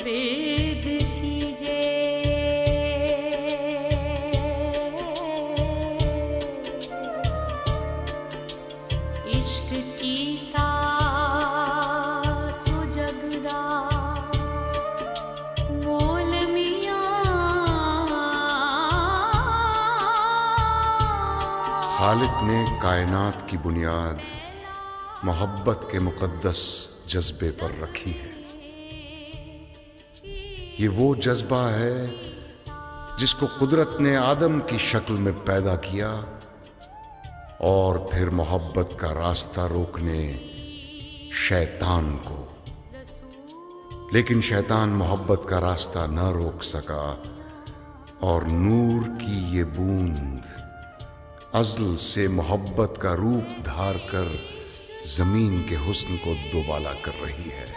फिर्द कीजे, इश्क कीता सुजगदा मोल मियां। खालिक ने कायनात की बुनियाद मोहब्बत के मुकद्दस जज्बे पर रखी है। ये वो जज्बा है जिसको कुदरत ने आदम की शक्ल में पैदा किया और फिर मोहब्बत का रास्ता रोकने शैतान को। लेकिन शैतान मोहब्बत का रास्ता न रोक सका और नूर की ये बूंद अज़ल से मोहब्बत का रूप धार कर जमीन के हुस्न को दोबाला कर रही है।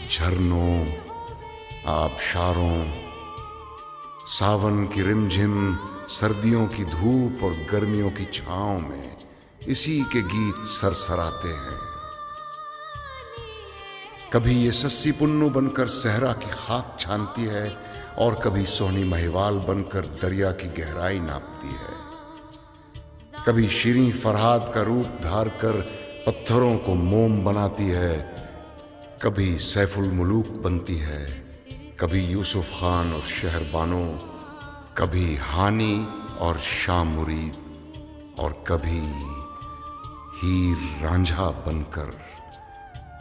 झरनों, आबशारों, सावन की रिमझिम, सर्दियों की धूप और गर्मियों की छांव में इसी के गीत सरसराते हैं। कभी ये सस्सी पुन्नू बनकर सहरा की खाक छानती है और कभी सोहनी महिवाल बनकर दरिया की गहराई नापती है। कभी शीरीं फरहाद का रूप धार कर पत्थरों को मोम बनाती है, कभी सैफुल मुलूक बनती है, कभी यूसुफ खान और शहरबानो, कभी हानी और शाह मुरीद, और कभी हीर रांझा बनकर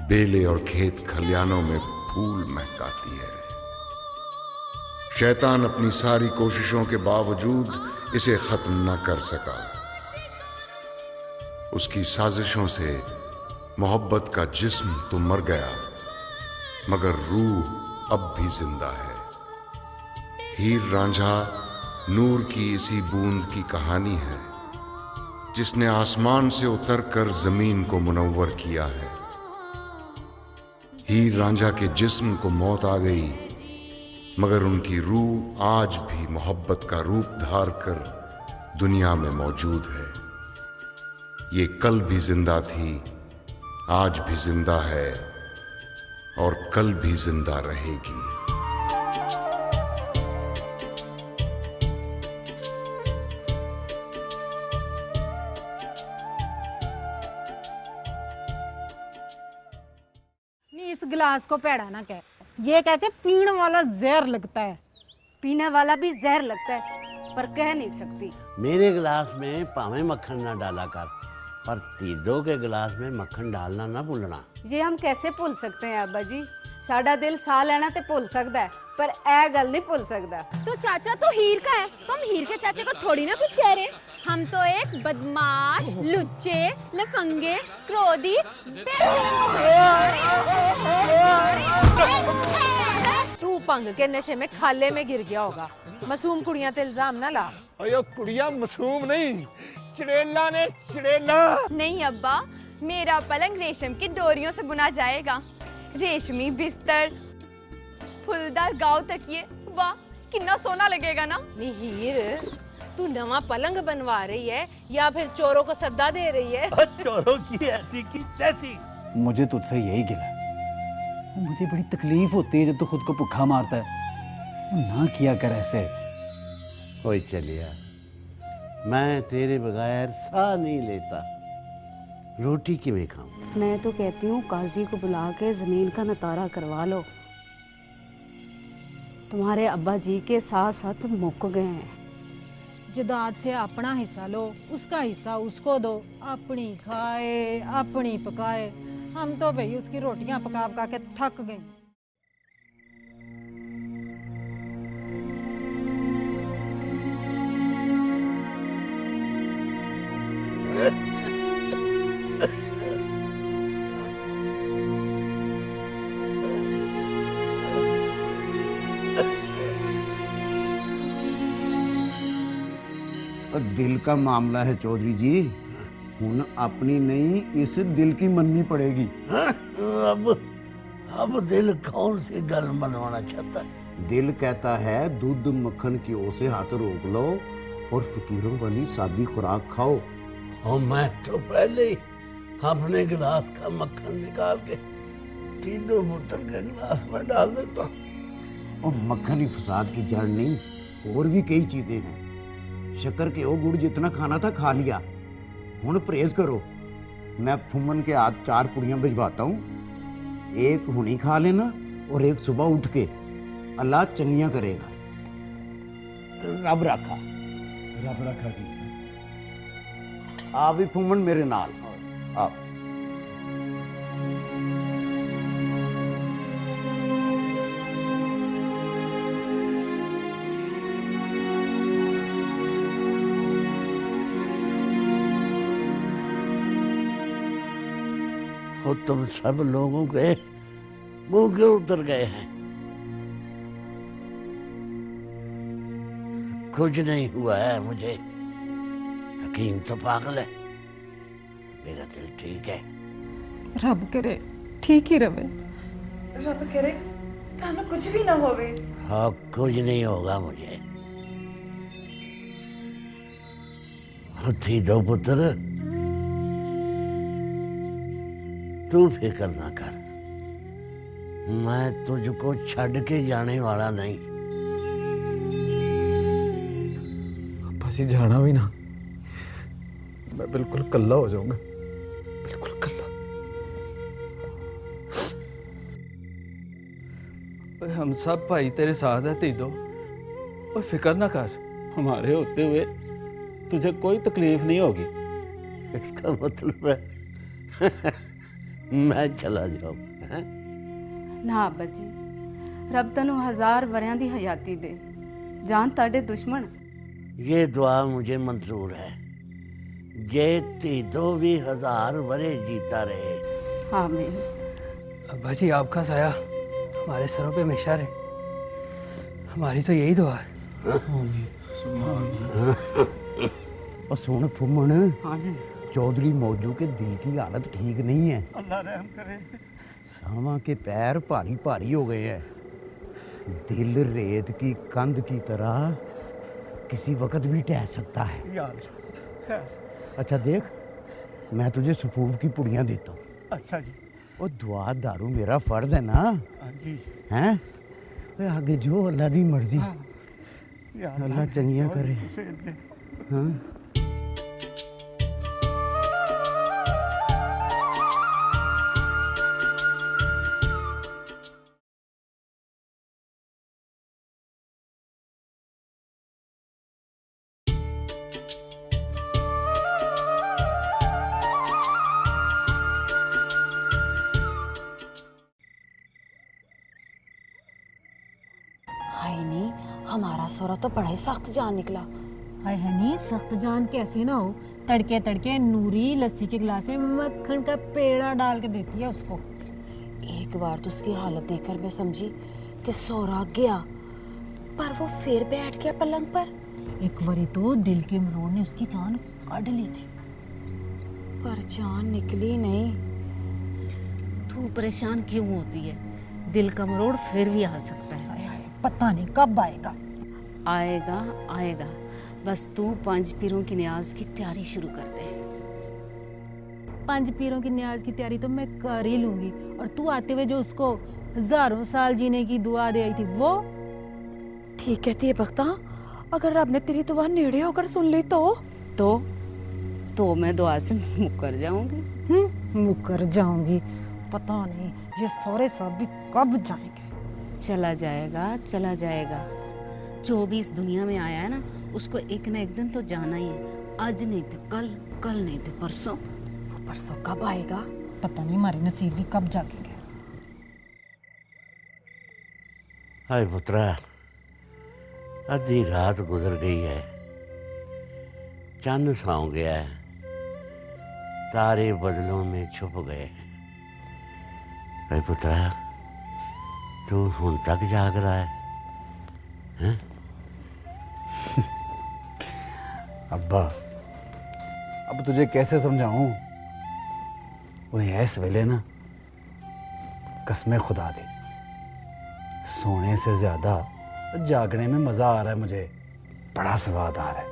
बेले और खेत खलियानों में फूल महकाती है। शैतान अपनी सारी कोशिशों के बावजूद इसे खत्म न कर सका। उसकी साजिशों से मोहब्बत का जिस्म तो मर गया, मगर रूह अब भी जिंदा है। हीर रांझा नूर की इसी बूंद की कहानी है जिसने आसमान से उतरकर जमीन को मुनव्वर किया है। हीर रांझा के जिस्म को मौत आ गई, मगर उनकी रूह आज भी मोहब्बत का रूप धार कर दुनिया में मौजूद है। ये कल भी जिंदा थी, आज भी जिंदा है और कल भी जिंदा रहेगी। नहीं, इस गिलास को पेड़ा ना कह, ये कह के पीने वाला जहर लगता है। पीने वाला भी जहर लगता है पर कह नहीं सकती। मेरे गिलास में भावें मक्खन ना डाला कर, पर तीदों के गिलास में मक्खन डालना ना भूलना। ये हम कैसे भूल सकते हैं अब्बा जी? साडा दिल सा लेना ते भूल सकता है पर ए गल नहीं भूल सकता। तो चाचा तो हीर का है, तुम हीर के चाचे को थोड़ी ना कुछ कह रहे। हम तो एक बदमाश, लुच्चे, लफंगे, क्रोधी, तू भंग के नशे में खाले में गिर गया होगा। मासूम कुड़ियां ते इल्जाम ना ला। अयो कुड़ियां मासूम नहीं, चिड़ेला ने चिड़ेला। नहीं अब्बा, मेरा पलंग रेशम की डोरियों से बुना जाएगा। रेशमी बिस्तर, फुलदार गांव तकिए, वाह कितना सोना लगेगा ना। हीर, तू नवा पलंग बनवा रही है या फिर चोरों को सद्दा दे रही है? चोरों की ऐसी की तैसी। मुझे तुझसे यही गिला है। मुझे बड़ी तकलीफ होती है जब तू खुद को भूखा मारता है। ना किया कर ऐसे। ओए चलिया, मैं तेरे बगैर साह नहीं लेता। रोटी किवें खाऊं? मैं तो कहती हूँ काजी को बुला के जमीन का नतारा करवा लो। तुम्हारे अब्बा जी के साथ साथ मुक गए हैं। जदाद से अपना हिस्सा लो, उसका हिस्सा उसको दो। अपनी खाए अपनी पकाए। हम तो भाई उसकी रोटियां पका पका के थक गए। दिल का मामला है चौधरी जी, हुन अपनी नहीं इस दिल की मननी पड़ेगी। अब दिल कौन सी गल मनवाना चाहता है? दिल कहता है दूध मक्खन की ओर से हाथ रोक लो और फकीरों वाली सादी खुराक खाओ। और मैं तो पहले ही अपने गिलास का मक्खन निकाल के तीनों पुत्र के गिलास में डाल देता। और मक्खन ही फसाद की जड़ नहीं, और भी कई चीजें हैं। शक्कर के ओ गुड़ जितना खाना था खा लिया, हुन परहेज करो। मैं फुम्मन के हाथ 4 पुड़ियां भिजवाता हूँ, एक हुनी खा लेना और एक सुबह उठ के। अल्लाह चंगियां करेगा। रब रखा कीजिए। आप भी फुम्मन मेरे नाल आप। और तुम सब लोगों के मुंह क्यों उतर गए हैं? कुछ नहीं हुआ है मुझे। हकीम तो पागल है, मेरा दिल ठीक है। रब करे ठीक ही रहे। रब करे थानू कुछ भी ना होवे। हाँ, कुछ नहीं होगा मुझे। थी दो पुत्र, तू फिक्र ना कर, मैं तुझको छड़ के जाने वाला नहीं। अब्बा जी जाना भी ना, मैं बिल्कुल कल्ला हो जाऊंगा, बिल्कुल कल्ला। हम सब भाई तेरे साथ है तीदो, और फिक्र ना कर, हमारे होते हुए तुझे कोई तकलीफ नहीं होगी। इसका मतलब है मैं चला जाऊं? ना अब्बा जी, रब तनु 1000 वरियां दी हयाती दे, जान ताड़े दुश्मन। ये दुआ मुझे मंजूर है, जे तीदो भी 1000 वरे जीता रहे। आमीन। अब्बा जी आपका साया हमारे सरों पे हमेशा रहे, हमारी तो यही दुआ है। और सुन फुम्मन, हाँ जी, चौधरी मौजू के दिल की हालत ठीक नहीं है। अल्लाह रहम करे। सामा के पैर भारी भारी हो गए हैं। दिल रेत की कंध की तरह किसी वक्त भी टह सकता है। यार अच्छा देख, मैं तुझे सफूफ की पुड़ियां देता हूँ। अच्छा जी। और दुआ दारू मेरा फर्ज है ना। हाँ जी। हैं? आगे जो अल्लाह दी मर्जी। अल्लाह चंगियां करे। हाँ। हाय नी, हमारा सोरा तो बड़ा ही सख्त जान निकला। हाय हनी, सख्त जान कैसे ना हो, तड़के तड़के नूरी लस्सी के गिलास में मक्खन का पेड़ा डाल के देती है उसको। एक बार तो उसकी हालत देखकर मैं समझी कि सोरा गया, पर वो फिर बैठ गया पलंग पर। एक बारी तो दिल के मरोड़ ने उसकी जान काट ली थी, पर जान निकली नहीं। तू परेशान क्यों होती है? दिल का मरोड़ फिर भी आ सकता है। पता नहीं कब आएगा। आएगा आएगा, बस तू 5 पीरों की न्याज की तैयारी शुरू कर दे। 5 पीरों की न्याज की तैयारी तो मैं कर ही लूंगी, और तू आते हुए जो उसको 1000 साल जीने की दुआ दे आई थी वो। ठीक कहती है बख्ता, अगर रब ने तेरी दुआ नेड़े होकर सुन ली तो मैं दुआ से मुकर जाऊंगी। मुकर जाऊंगी? पता नहीं ये सारे सब भी कब जाएंगे। चला जाएगा। जो भी इस दुनिया में आया है ना, उसको एक ना एक दिन तो जाना ही है। आज नहीं तो कल, कल नहीं तो परसों। परसों कब आएगा पता नहीं, हमारे नसीब भी कब जागेंगे। हाय पुत्रा, आधी रात गुजर गई है, चंद सौ गया है, तारे बदलों में छुप गए हैं। हाय पुत्रा, तू हुन तक जाग रहा है, हैं? अब्बा, अब तुझे कैसे समझाऊं? वो इस वेले ना कसमें खुदा दी, सोने से ज्यादा जागने में मजा आ रहा है मुझे, बड़ा स्वाद आ रहा है।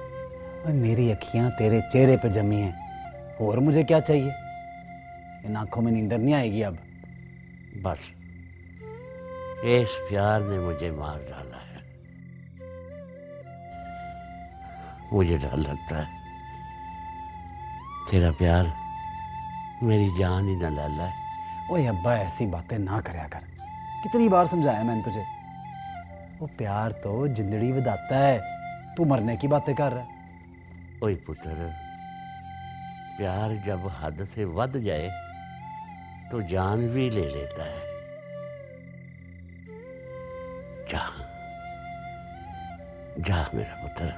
और मेरी अखियां तेरे चेहरे पे जमी हैं, और मुझे क्या चाहिए? इन आंखों में नींदर नहीं आएगी अब। बस इस प्यार ने मुझे मार डाला है। मुझे डर लगता है तेरा प्यार मेरी जान ही न ले ले। ओए अब्बा ऐसी बातें ना करया कर, कितनी बार समझाया मैंने तुझे। वो प्यार तो जिंदड़ी वधाता है, तू मरने की बातें कर रहा है। ओए पुत्र, प्यार जब हद से वध जाए तो जान भी ले लेता है। जा जा मेरा पुत्र,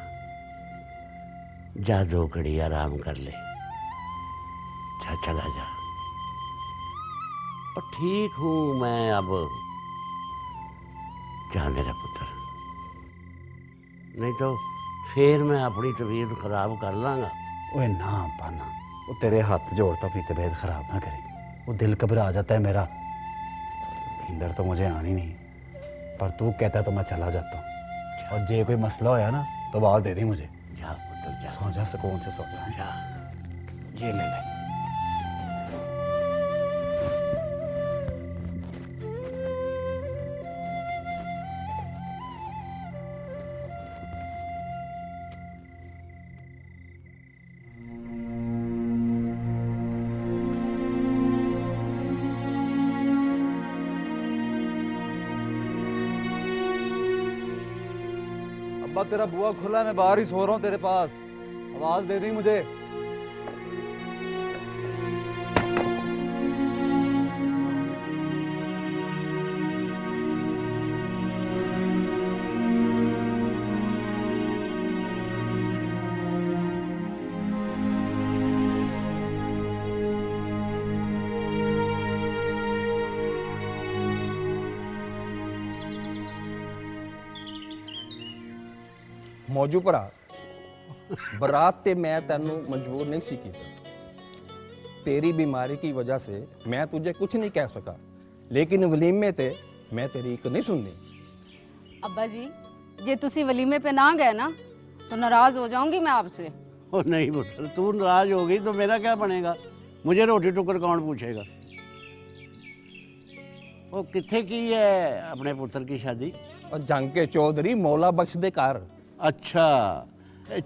जा 2 घड़ी आराम कर ले। जा चला जा। और ठीक हूं मैं अब। जा मेरा पुत्र, नहीं तो फिर मैं अपनी तबीयत खराब कर लांगा। ओए ना अब्बा ना, वो तेरे हाथ जोड़ता अपनी तबीयत खराब ना करे। वो दिल घबरा जाता है मेरा। नींदर तो मुझे आनी नहीं, पर तू कहता है तो मैं चला जाता हूँ। और जे कोई मसला होया ना तो आवाज़ दे दी मुझे। जा पुत्र जा। सो जा, सुकून से सो जा। ये ले ले। अब्बा तेरा बुआ खुला है, मैं बाहर ही सो रहा हूँ तेरे पास। आवाज दे दी मुझे। मौजू भरा बरात ते मैं तेनू मंजूर नहीं सी कीता। तेरी बीमारी की वजह से मैं तुझे कुछ नहीं कह सका, लेकिन वलीमे ते मैं तेरी एक नहीं सुननी। अब्बा जी, जे तुसी वलीमे पे ना गए ना तो नाराज हो जाऊंगी मैं आपसे। ओ नहीं पुत्र, तू नाराज हो गई तो मेरा क्या बनेगा? मुझे रोटी टुकर कौन पूछेगा? वो किथे की है अपने पुत्र की शादी? और जंग के चौधरी मौला बख्श दे घर। अच्छा,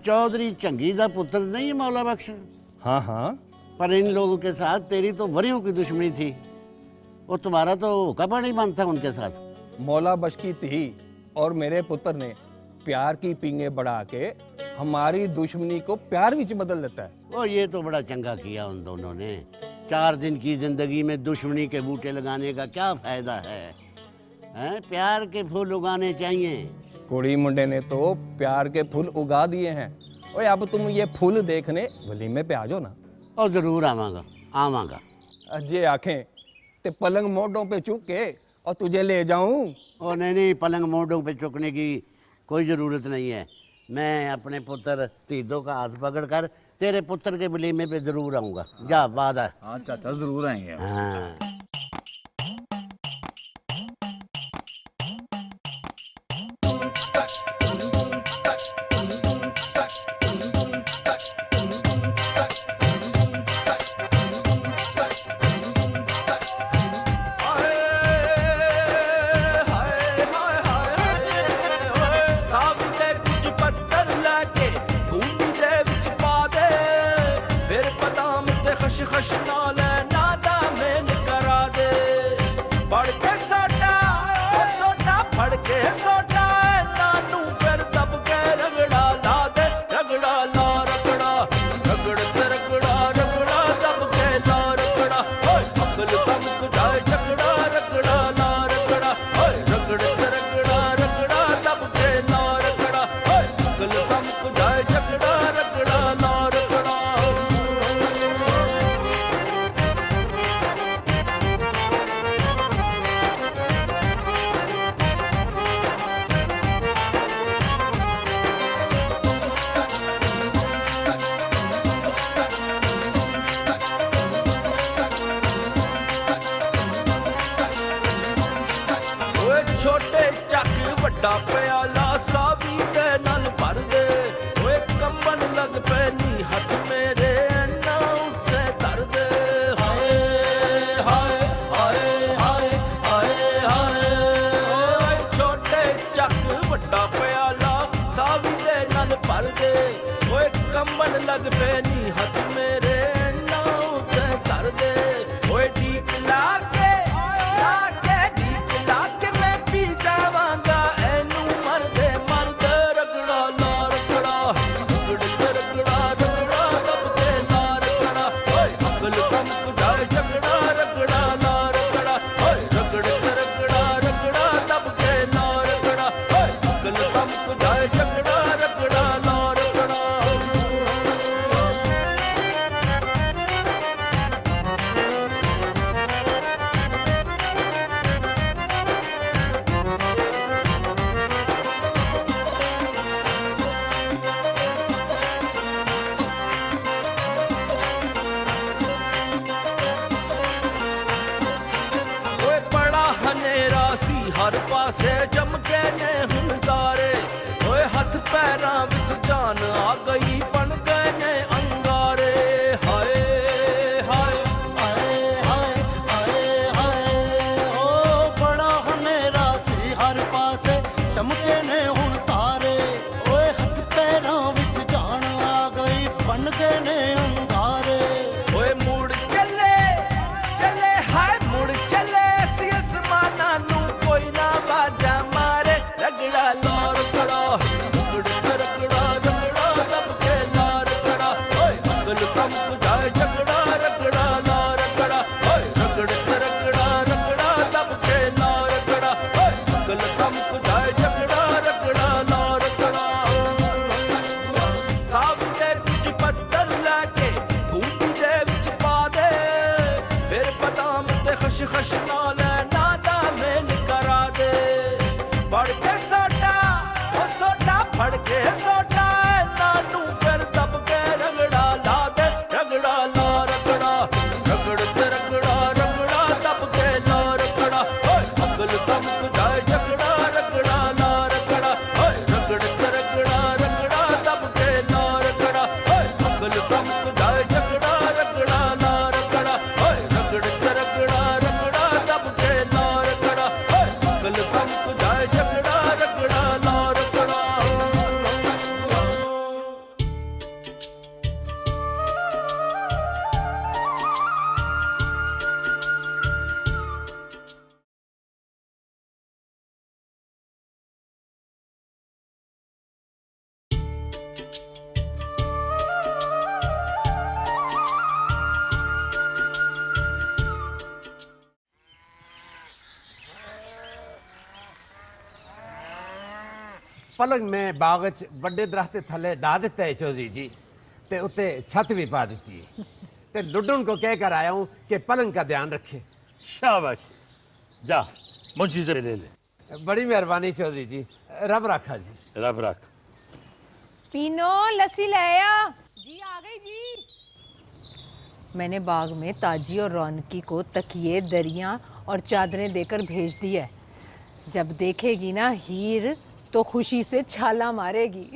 चौधरी चंगी दा पुत्र नहीं है मौला बख्श? हाँ हाँ। पर इन लोगों के साथ तेरी तो वरियों की दुश्मनी थी। वो तुम्हारा तो कपड़ा नहीं बनता उनके साथ। मौला बख्श की थी और मेरे पुत्र ने प्यार की पींगे बढ़ा के हमारी दुश्मनी को प्यार विच बदल देता है। ओ ये तो बड़ा चंगा किया उन दोनों ने। 4 दिन की जिंदगी में दुश्मनी के बूटे लगाने का क्या फायदा है? प्यार के फूल उगाने चाहिए। कुड़ी मुंडे ने तो प्यार के फूल उगा दिए हैं। ओए अब तुम ये फूल देखने वलीमे पे आ जाओ ना। और जरूर आवांगा आवांगा। अजय आंखें ते पलंग मोड़ों पे चुक के और तुझे ले जाऊं। ओ नहीं, पलंग मोड़ों पे चुकने की कोई ज़रूरत नहीं है। मैं अपने पुत्र तीदों का हाथ पकड़ कर तेरे पुत्र के वलीमे पे जरूर आऊँगा। जा वादा। हाँ चाचा जरूर आएंगे। हाँ लग पे नी हथ मेरे नाव ते कर दे ओए ठीक लाके ठीक लाके मैं पी जावांगा एनू मरदे मरदे रगड़ा ला रगड़ा रगड़ा रगड़ा रब दे ला रगड़ा ओए अकल कम जाए झगड़ा रगड़ा ला रगड़ा ओए रगड़ रगड़ा रगड़ा तब के ला रगड़ा ओए अकल कम जाए झगड़ा रगड़ा ला रगड़ा ओए बड़ा हनेरा सी हर पासे चमके ने हुंदारे ओए हथ पैरां विच जान आ गई बन गए ने अंगारे हाय हाय हाय हाय हाय हाय ओ बड़ा हनेरा सी हर पासे चमके ने हुण तारे ओए हथ पैरां विच जान आ गई बन गए ने अंगारे ओए मुड़ चले चले हाय मुड़ चले सी आसमाना नू कोई ना बाजा मारे रगड़ा ला रगड़ा रगड़ा रगड़ा रगड़ा तब के ला रगड़ा ओए अकल कम जाए झगड़ा रगड़ा ला रगड़ा ओए रगड़ रगड़ा रगड़ा तब के ला रगड़ा ओए अकल कम जाए झगड़ा रगड़ा ला रगड़ा साबुते कुछ पत्थर लाके बूटी दे विच पा दे फिर बादाम ते खश खश नाल नादा मेल करा दे बढ़ के सोटा ओ सोटा बढ़ के सोटा नानू फिर दब के रगड़ा ला दे रगड़ा ला रगड़ा रगड़ ते रगड़ा रगड़ा दब के ला रगड़ा ओए अकल कम जाए झगड़ा रगड़ा ला रगड़ा ओए रगड़ ते रगड़ा रगड़ा दब के ला रगड़ा ओए अकल कम जाए झगड़ा रगड़ा ला रगड़ा ओए रगड़ ते रगड़ा रगड़ा दब के ला रगड़ा ओए अकल कम जाए झगड़ा रगड़ा ला रगड़ा पलंग में बाग च बड़े दरख्त थले डा दिता है चौधरी जी ते उत्ते छत भी पा दी है ते लुड्डन को कह कर आया हूँ कि पलंग का ध्यान रखे शाबाश जा मुंशी से ले ले बड़ी मेहरबानी चौधरी जी रब रखा जी रब रख पीनो लस्सी ले आ जी आ गई जी मैंने बाग में ताजी और रौनकी को तकिए दरियां और चादरें देकर भेज दी है जब देखेगी ना हीर तो खुशी से छाला मारेगी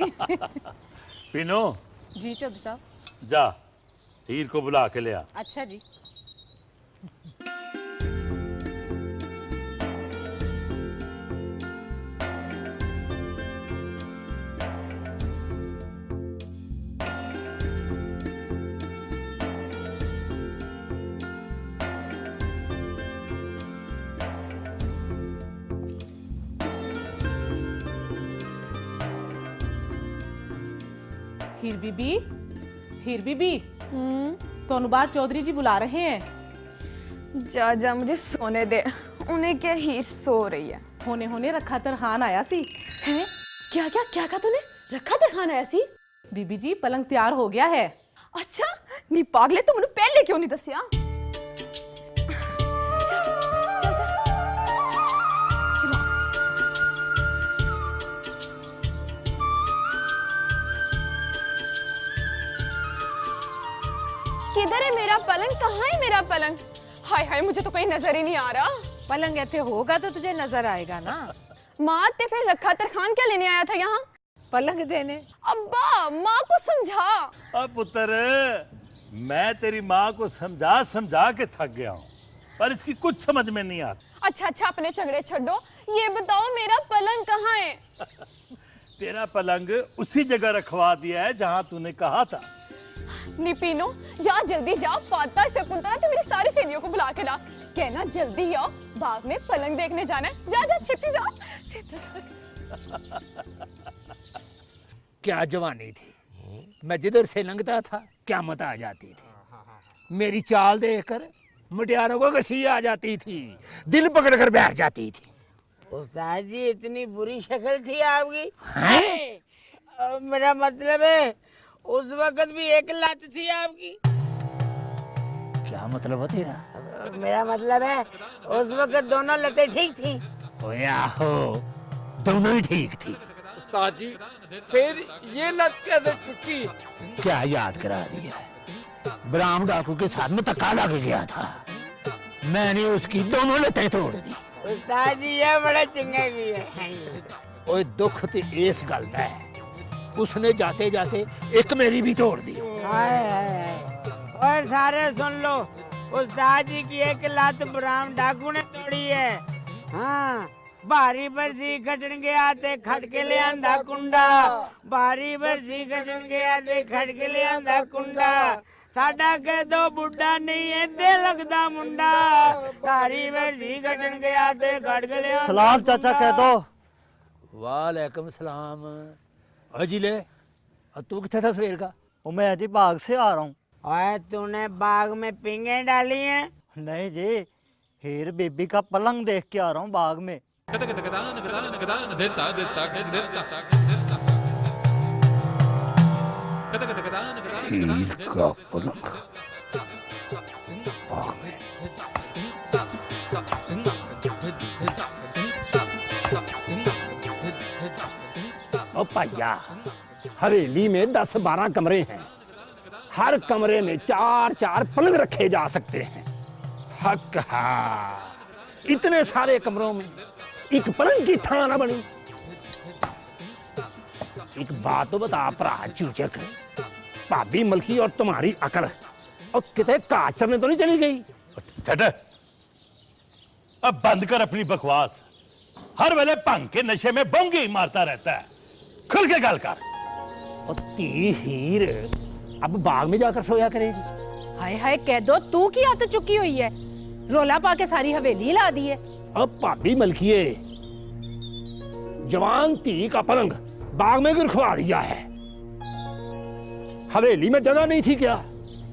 पीनो जी चौधरी साहब जा हीर को बुला के ले आ अच्छा जी हीर बीबी ਤੁਹਾਨੂੰ ਬਾਹਰ चौधरी जी बुला रहे हैं जा जा मुझे सोने दे उन्हें क्या हीर सो रही है होने होने रखा तरखान आया सी हैं क्या क्या क्या कहा तूने रखा तरखान आया सी बीबी जी पलंग तैयार हो गया है अच्छा नी पागले तू मैनू पहले क्यों नहीं दसिया किधर है मेरा पलंग कहाँ है मेरा पलंग हाय हाय मुझे तो कहीं नजर ही नहीं आ रहा पलंग ऐसे होगा तो तुझे नजर आएगा ना माँ ते फिर रखा तरखान क्या लेने आया था यहाँ पलंग देने अब्बा माँ को समझा अब पुत्र मैं तेरी माँ को समझा समझा के थक गया हूँ पर इसकी कुछ समझ में नहीं आता अच्छा अच्छा अपने झगड़े छोड़ो ये बताओ मेरा पलंग कहाँ है तेरा पलंग उसी जगह रखवा दिया है जहाँ तूने कहा था नी पीनो, जा जल्दी जा, फाता शकुंतला तो मेरी सारी सहेलियों को बुला के ला, कहना जल्दी आओ, बाग में पलंग देखने जाना है। जा जा छेती जा, छेती जा। क्या जवानी थी, मैं जिधर से लंघता था क्या मत आ जाती थी। मेरी चाल देखकर मुटियारों को घसी आ जाती थी, दिल पकड़कर बैठ जाती थी। उस्ताद जी इतनी बुरी शक्ल थी आपकी? मेरा मतलब है उस वक्त भी एक लत थी आपकी। क्या मतलब है तेरा? मेरा मतलब है उस वक्त दोनों लतें ठीक थी। ओए आहो, दोनों ही ठीक थी। उस्ताद जी फिर ये लत कैसे टूटी? क्या याद करा दिया, बराम डाकू के साथ में धक्का लग गया था, मैंने उसकी दोनों लतें तोड़ दी। उस्ताद जी ये बड़ा चंगा किया। ओए दुख ते इस गल दा है, उसने जाते जाते एक मेरी भी तोड़ दी। और सारे सुन लो, उस्ताद जी की एक लत बराम डाकू ने तोड़ी है। हाँ, भारी बरसी खटन गया ते खटके ले आंदा कुंडा, भारी बरसी खटन गया ते खटके ले आंदा कुंडा, साडा कह दो बुढ़ा नहीं है दे लगदा मुंडा, भारी बरसी खटन गया ते खटके ले आंदा। सलाम चाचा कह दो। वालेकुम सलाम। अजिले, तू किथे था सवेर का? मैं अजी बाग से आ रहा हूँ। ओए तूने बाग में पिंगे डाली हैं? नहीं जी, हीर बीबी का पलंग देख के आ रहा हूँ बाग में। हीर का पलंग बाग में। ओ भैया, हवेली में 10-12 कमरे हैं, हर कमरे में 4-4 पलंग रखे जा सकते हैं। हक हा, इतने सारे कमरों में एक पलंग की ठान ना बनी। एक बात तो बता भरा चूचक, भाभी मलकी और तुम्हारी अकल और कितने काचर में तो नहीं चली गई? अब बंद कर अपनी बकवास, हर वेले भंग के नशे में बोंगे मारता रहता है, खुल के गल कर। और ती हीर अब बाग में जाकर सोया करेगी। हाय हाय कह दो, तू की आदत चुकी हुई है, रोला पाके सारी हवेली ला दी है। अब भाभी मलकिए, जवान ती का पलंग बाग में गिरखवा दिया है, हवेली में जगह नहीं थी क्या?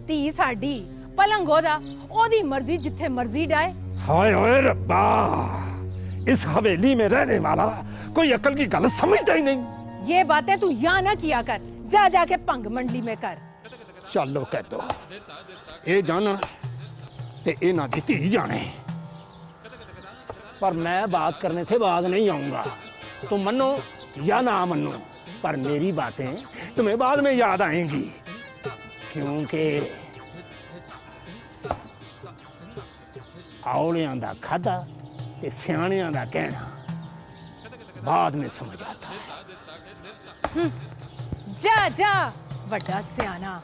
ती साडी पलंग ओदा, ओदी मर्जी जिथे मर्जी डाए। हाय हाय रब्बा, इस हवेली में रहने वाला कोई अकल की गल समझता ही नहीं। ये बातें तू यहाँ ना किया कर, जा जाके भंग मंडली में कर। चलो कह दो, ये जाना ते ये ना दी धी जाने, पर मैं बात करने से बाग नहीं आऊंगा। तुम मनो या ना मनो, पर मेरी बातें तुम्हें बाद में याद आएंगी, क्योंकि औलियां दा खादा ते सियाणियां दा कहना बाद में समझ आता है। जा जा वड्डा सियाना।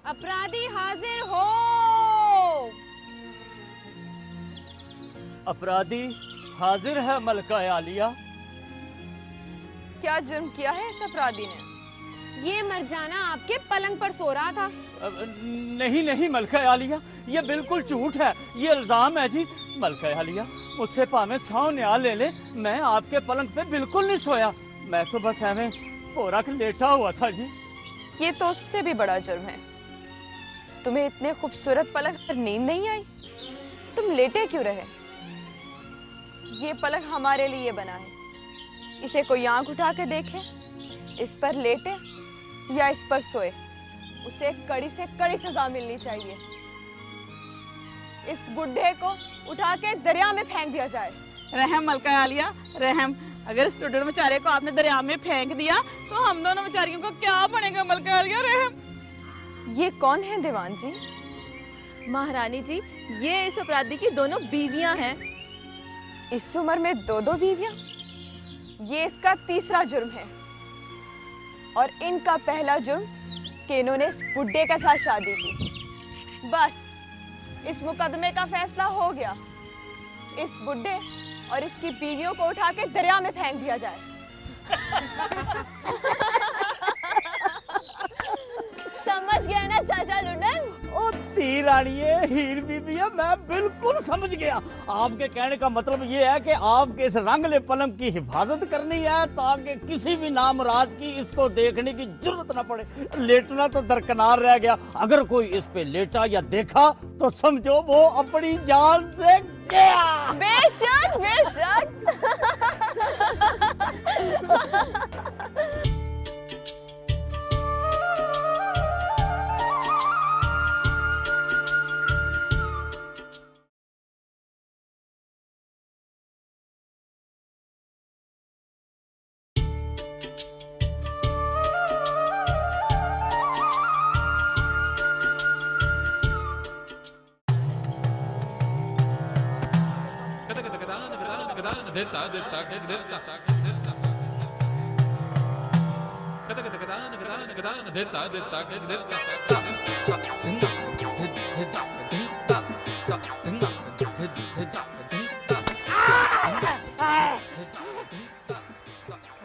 अपराधी हाजिर हो। अपराधी हाजिर है मलका आलिया। क्या जुर्म किया है इस अपराधी ने? ये मरजाना आपके पलंग पर सो रहा था। नहीं नहीं मलका आलिया, ये बिल्कुल झूठ है, ये इल्जाम है जी। मलका आलिया, मुझसे पावे 100 न्याय ले ले, मैं आपके पलंग पे बिल्कुल नहीं सोया, मैं तो बस ऐਵੇਂ पोरा के लेटा हुआ था जी। ये तो उससे भी बड़ा जुर्म है। तुम्हें इतने खूबसूरत पलंग पर नींद नहीं आई? तुम लेटे क्यों रहे? ये पलंग हमारे लिए बना है, इसे कोई आंख उठा के देखे, इस पर लेटे या इस पर सोए, उसे कड़ी से कड़ी सजा मिलनी चाहिए। इस बुढ़े को उठा के दरिया में फेंक दिया जाए। रहम मलका आलिया, रहम। अगर इस टुडर बेचारे को आपने दरिया में फेंक दिया तो हम दोनों बेचारियों को क्या बनेगा मलका आलिया, रहम। ये कौन है दीवान जी? महारानी जी, ये इस अपराधी की दोनों बीवियां हैं। इस उम्र में 2 बीवियां? ये इसका तीसरा जुर्म है, और इनका पहला जुर्म कि इन्होंने इस बुड्ढे के साथ शादी की। बस इस मुकदमे का फैसला हो गया। इस बुड्ढे और इसकी बीवियों को उठा के दरिया में फेंक दिया जाए। समझ गया ना चाचा लुडन? ओ तीर रानिए, हीर बीबिया, मैं बिल्कुल समझ गया। आपके कहने का मतलब ये है कि आपके इस रंगले पलंग की हिफाजत करनी है ताकि किसी भी नामराज की इसको देखने की जरूरत ना पड़े। लेटना तो दरकिनार रह गया, अगर कोई इस पे लेटा या देखा तो समझो वो अपनी जान से गया। बेशक बेशक।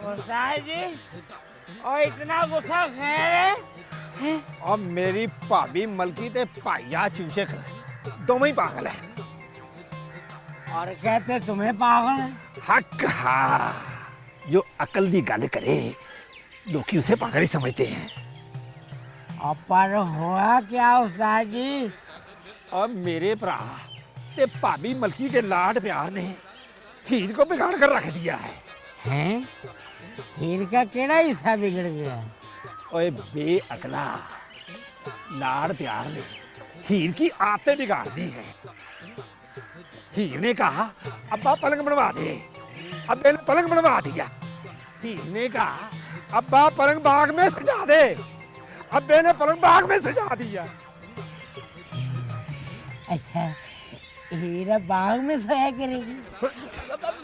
उस्ताद जी, और इतना गुस्सा खैर है? और मेरी भाभी मलकी ते भाईया चूचक दोनों ही पागल है। और कहते तुम्हें पागल है? हक हाँ, जो अकल दी गल करे लोग उसे पागल ही समझते हैं। और पर हुआ क्या उस्ताद जी? और मेरे भरा ते भाभी मलकी के लाड प्यार ने हीर को बिगाड़ कर रख दिया है। हैं? हीर का केड़ा हिस्सा बिगड़ गया? ओए बेअकला, लाड प्यार ने हीर की आदतें बिगाड़ दी है। हीर ने कहा अब्बा पलंग बनवा दे, अब्बे ने पलंग बनवा दिया। हीर ने कहा अब्बा पलंग बाग में सजा दे, अब्बे ने पलंग बाग में सजा दिया। अच्छा, हीरा बाग में सोया करेगी?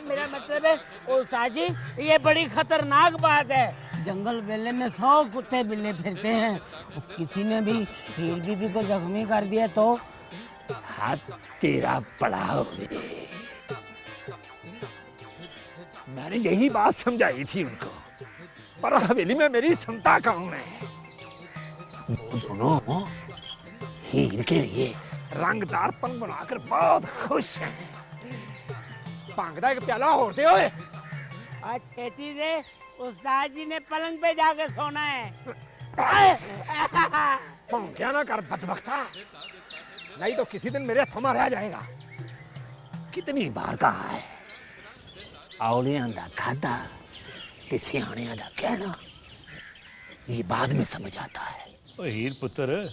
मेरा मतलब है उस्ताद जी, ये बड़ी खतरनाक बात है। जंगल बेले में 100 कुत्ते बिल्ले फिरते हैं, किसी ने भी हीर बीबी को जख्मी कर दिया तो हाथ तेरा बड़ा हो। मैंने यही बात समझाई थी उनको, पर हवेली में मेरी क्षमता कम है। वो दोनों हीर के लिए रंगदार पलंग बनाकर बहुत खुश हैं। पांगदा एक प्याला और दे ओए। आज खेती से उस्ताद जी ने पलंग पे जाके सोना है। क्या ना कर बदबख्ता, नहीं तो किसी दिन मेरे हथों में रह जाएगा। कितनी बार कहा है, औलियां दा खादा ते सियाणियां दा कहना, ये बाद में समझ आता है। ओ हीर पुत्र,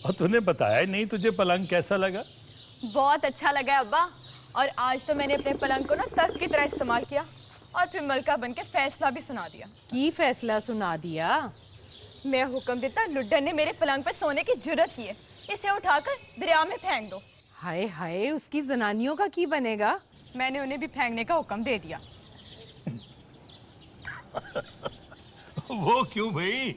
और तूने बताया ही नहीं तुझे पलंग कैसा लगा? बहुत अच्छा लगा अब्बा, और आज तो मैंने अपने पलंग को ना तख्त की तरह इस्तेमाल किया और फिर मलका बन के फैसला भी सुना दिया। की फैसला सुना दिया? मैं हुक्म देता लुड्डन ने मेरे पलंग पर सोने की जुर्रत की है, इसे उठाकर दरिया में फेंक दो। हाय हाय, उसकी जनानियों का की बनेगा? मैंने उन्हें भी फेंकने का हुक्म दे दिया। वो क्यों भाई?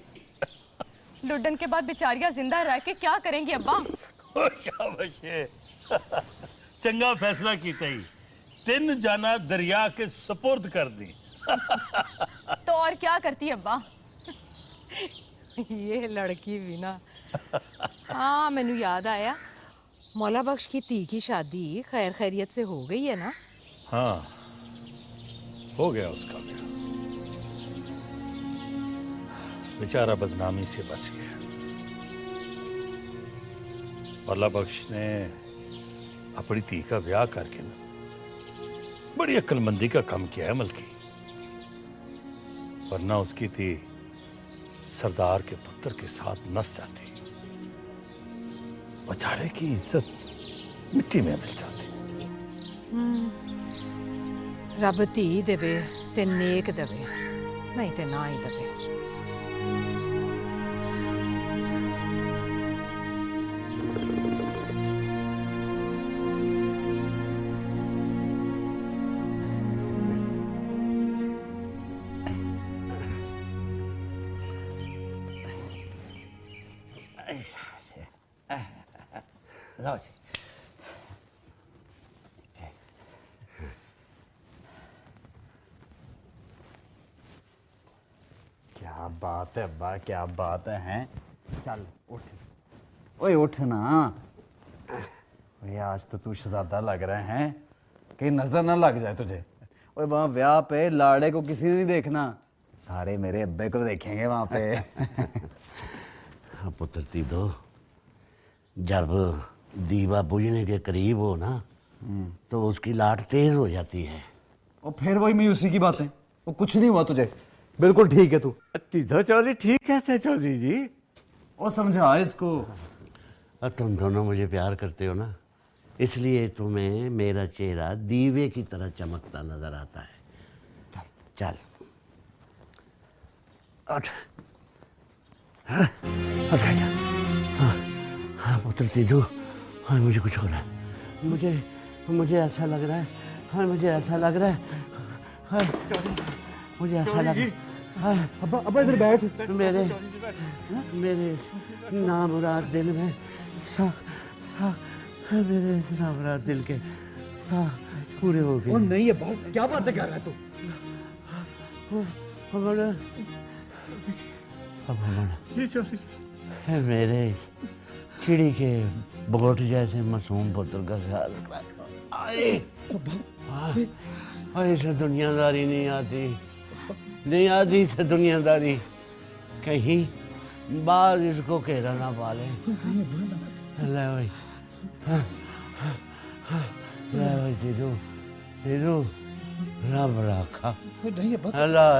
लुड्डन के बाद बेचारियां जिंदा रह के क्या करेंगी अब्बा? शाबाश है। चंगा फैसला कीता ही, 3 जाना दरिया के सपुर्द कर दी। तो और क्या करती अब्बा? ये लड़की भी ना। हाँ, मैनू याद आया, मौला बख्श की धी की शादी खैर खैरियत से हो गई है ना? हाँ, हो गया उसका ब्याह। बेचारा बदनामी से बच गया। मौला बख्श ने अपनी धी का ब्याह करके ना बड़ी अक्लमंदी का काम किया है मलकी, वरना उसकी धी सरदार के पुत्र के साथ नस जाती, बेचारे की इज्जत मिट्टी में मिल जाती। रब धी देवे ते नेक देवे, नहीं ते ना ही देवे। बात है अब्बा, क्या बात है हैं? चल उठ, ओए उठ ना। ओए आज तो तू शहजादा लग रहा है, कहीं नजर ना लग जाए तुझे। ओए वहाँ ब्याह पे लाड़े को किसी ने नहीं देखना, सारे मेरे अब्बे को देखेंगे वहाँ पे। पुत्र तीदो, जब दीवा बुझने के करीब हो ना तो उसकी लाट तेज हो जाती है। और फिर वही मैं उसी की बात है, वो कुछ नहीं हुआ तुझे, बिल्कुल ठीक है तू। तीधो चौधरी ठीक है चौधरी जी। और समझा इसको। और तुम दोनों मुझे प्यार करते हो ना, इसलिए तुम्हें मेरा चेहरा दीवे की तरह चमकता नजर आता है। चल उठ, हाँ हाँ पुत्र तीजू, हाँ मुझे कुछ हो रहा है, मुझे ऐसा लग रहा है, हाँ मुझे ऐसा लग रहा है, हाँ मुझे ऐसा लग रहा है। हाँ अब्बा इधर बैठ। मेरे नामुराद दिल में मेरे नामुराद दिल के पूरे हो गए। नहीं अब्बा, क्या बातें कर रहा है तू? मेरे चिड़ी के बोट जैसे मासूम पुत्र का ख्याल रखना। इसे दुनियादारी नहीं आती इसे दुनियादारी, कहीं बाद इसको घेरा ना पाले। ले भाई, ले भाई तीदू, रब रखा। अल्लाह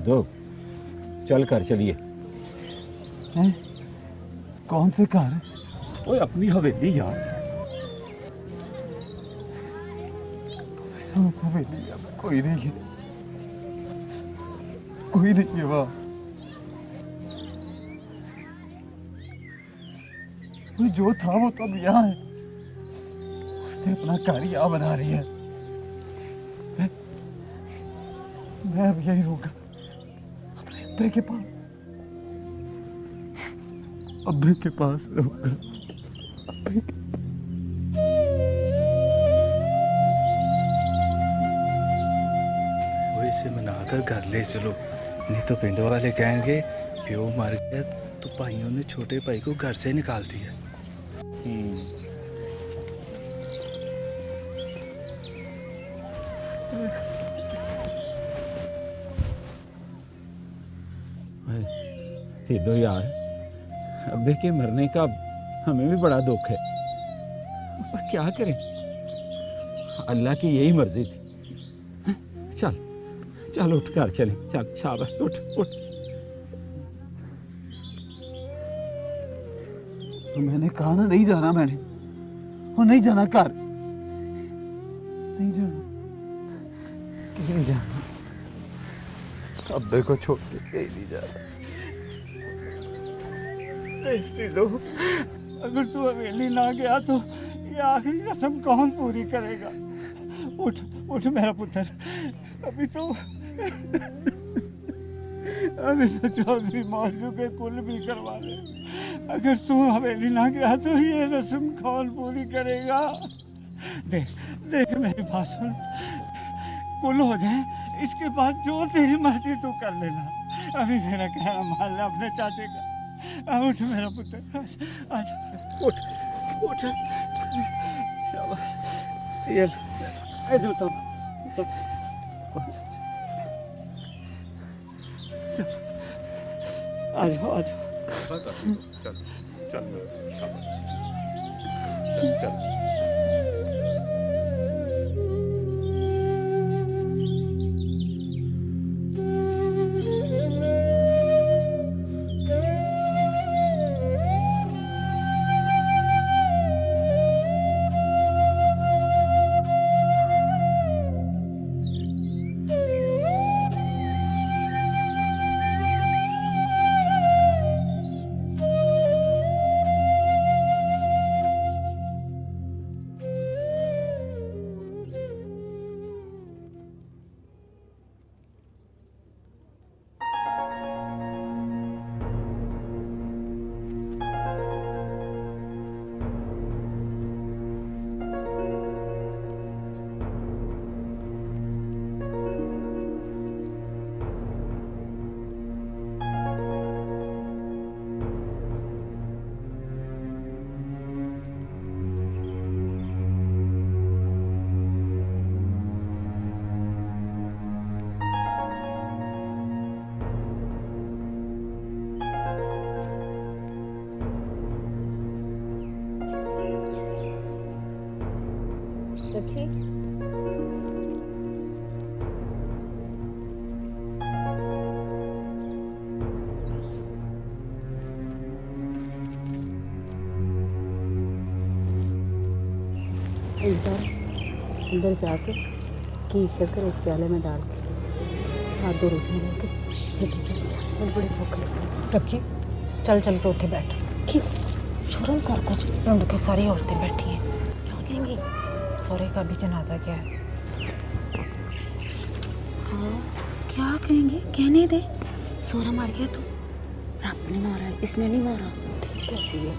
दो, चल कर चलिए। कौन से घर? ओए अपनी हवेली यार। हवेली कोई नहीं है, कोई नहीं है वहाँ। जो था वो तो अब यहाँ है, उसने अपना घर यहाँ बना रही है। मैं अब यही रहूंगा, अपने अब्बे के पास, अब्बे के पास रहूंगा। वो इसे मनाकर घर ले चलो, नहीं तो पिंड वाले कहेंगे प्यो मर गया तो भाइयों ने छोटे भाई को घर से निकाल दिया। दो यार, अब्बे के मरने का हमें भी बड़ा दुख है, पर क्या करें, अल्लाह की यही मर्जी थी। चल चल उठ कर चले, चल शाबाश, उठ उठ। तो मैंने कहा ना नहीं जाना, मैंने वो नहीं जाना घर, नहीं जाना, नहीं जाना, अब्बे को छोड़ के कहीं नहीं जाना। देखती दो, अगर तू हवेली ना गया तो ये आखिरी रस्म कौन पूरी करेगा? उठ उठ मेरा पुत्र, अभी तो चौधरी मौजू के कुल भी करवा ले। अगर तू हवेली ना गया तो ये रस्म कौन पूरी करेगा? देख देख मेरी बात सुन, कुल हो जाए, इसके बाद जो तेरी मर्जी तू कर लेना। अभी मेरा कहना मान ले अपने चाचे का। उठ मेरा पुत्र, आजा, उठ उठ। शाबाश, ये जूता ठीक है। आ जाओ आ जाओ। चल चल शाबाश चल चल। रखिए। अंदर जाके घी शक्कर एक प्याले में डाल के साथ 2 रोटियां लेके जल्दी जल्दी बहुत बड़ी भूख लगी। रखी चल चल के उठे बैठ। क्यों शुरू कर कुछ। पिंड की सारी औरतें बैठी हैं, क्या कहेंगी? सौरे का भी जनाजा क्या है? हाँ क्या कहेंगे? कहने दे। सोरा मार गया तू? रब ने मारा है, इसने नहीं मारा। ठीक है।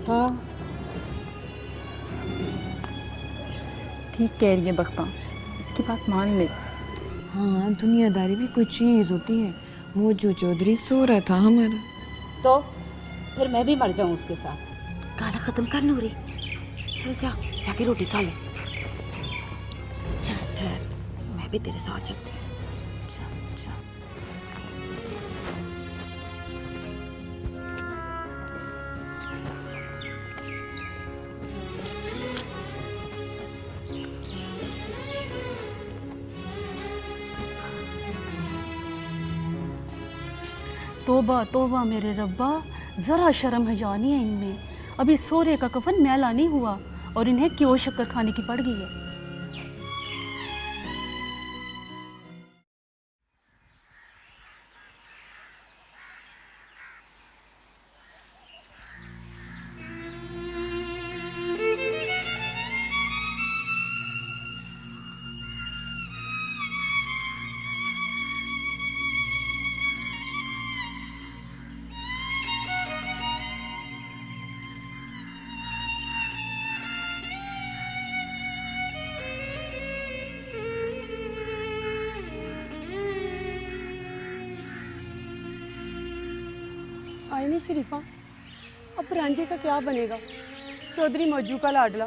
हाँ ठीक कह रही है बख्ता, इसकी बात मान ले। हाँ दुनियादारी भी कोई चीज होती है। मोजू चौधरी सो रहा था हमारा, तो फिर मैं भी मर जाऊं उसके साथ? गाना खत्म कर नूरी, चल जा जाके रोटी खा ले। चल ठहर, मैं भी तेरे साथ चलती हूँ। तोबा तोबा मेरे रब्बा, जरा शर्म हया नहीं है इनमें। अभी सोरे का कफन मैला नहीं हुआ और इन्हें क्यों शक्कर खाने की पड़ गई है। आई नहीं शरीफा, अब रांझे का क्या बनेगा? चौधरी मौजू का लाडला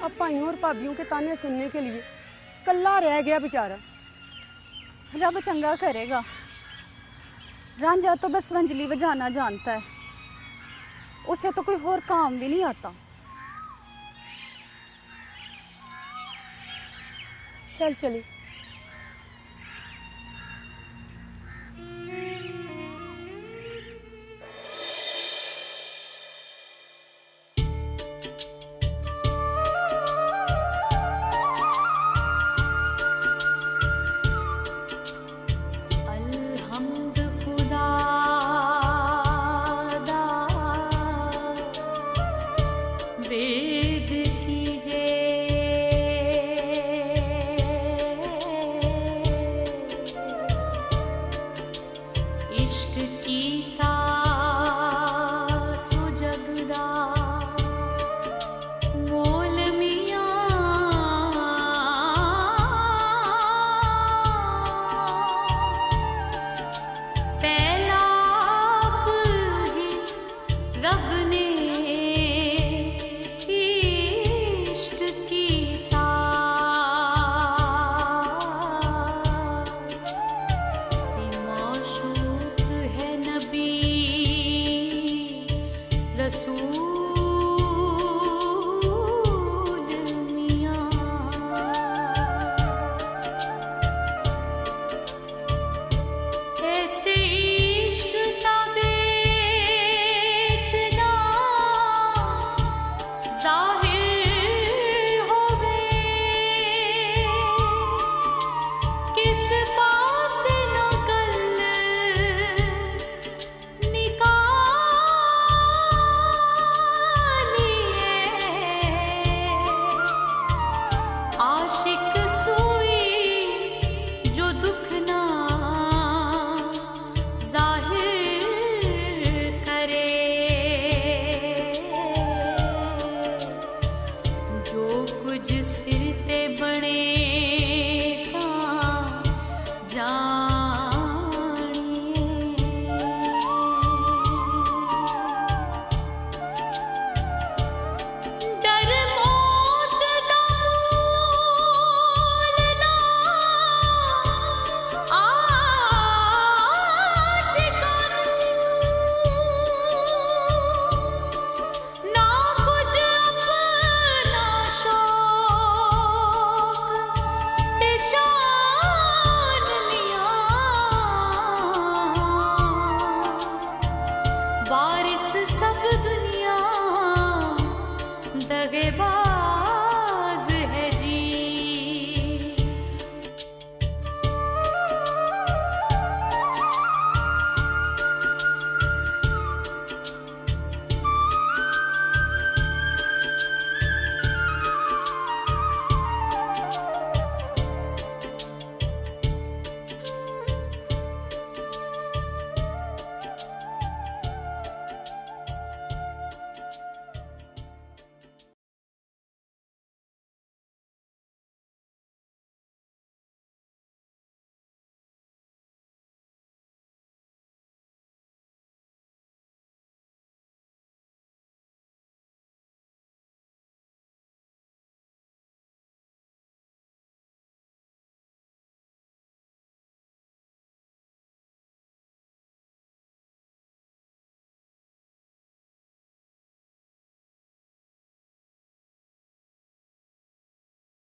अब भाइयों और भाभियों के ताने सुनने के लिए कल्ला रह गया बेचारा। रब चंगा करेगा। रांझा तो बस वंजली बजाना जानता है, उसे तो कोई और काम भी नहीं आता। चल चले